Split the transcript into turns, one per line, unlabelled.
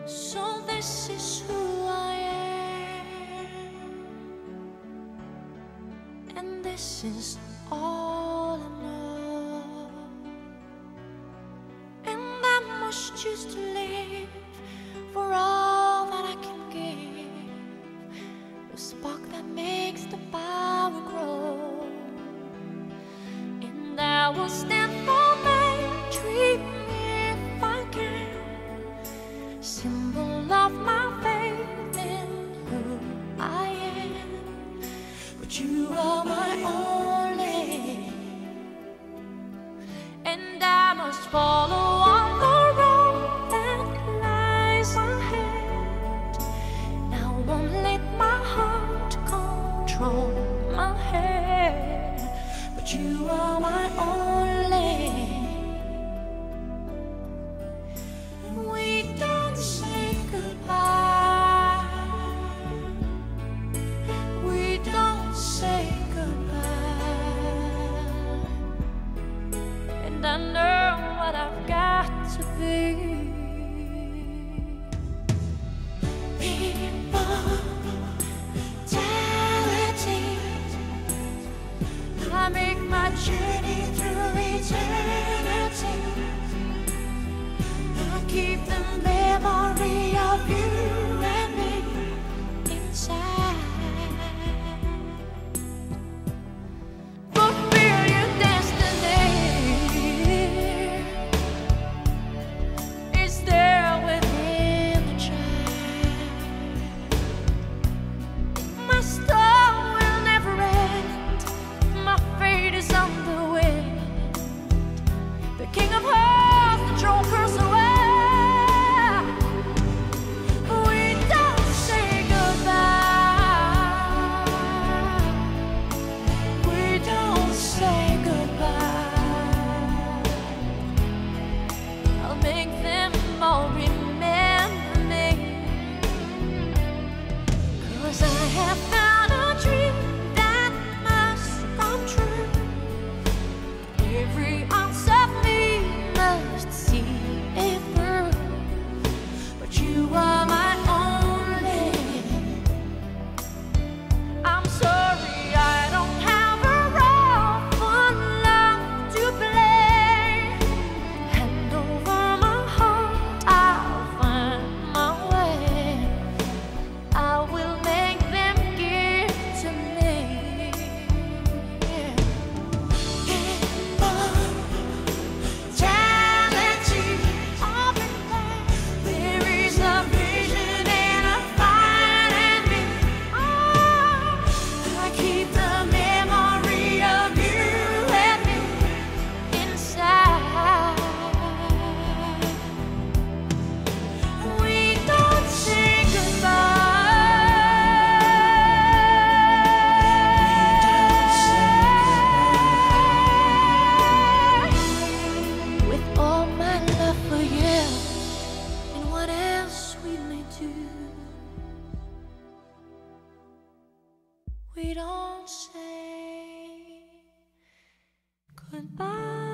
So this is who I am, and this is all I know. And I must choose to live for all that I can give, the spark that makes the power grow. And I will stand for my dream if I can, symbol of my faith in who I am. But you are my only, and I must follow on the road that lies ahead. And I won't let my heart control my head. But you are my only. We don't say goodbye. We don't say goodbye. And I know what I've got to be. Immortality. I make my journey through eternity. I keep the memory of you and me inside. Fulfill your destiny is there within the child. My storm will never end. My fate is on the wind. The King of Hearts, the troll curse away. We don't say goodbye. We don't say goodbye. I'll make them all remember me, 'cause I have found a dream that must come true. Every ounce of me must see it through. But you are my only. I'm sorry I don't have a role for love to play. Hand over my heart, I'll find my way. I will make them give to me. Immortality of the land. There is a vision and a fire in me. I keep the memory of you and me inside. We don't say goodbye. With all my love for you and what else we may do, we don't say goodbye.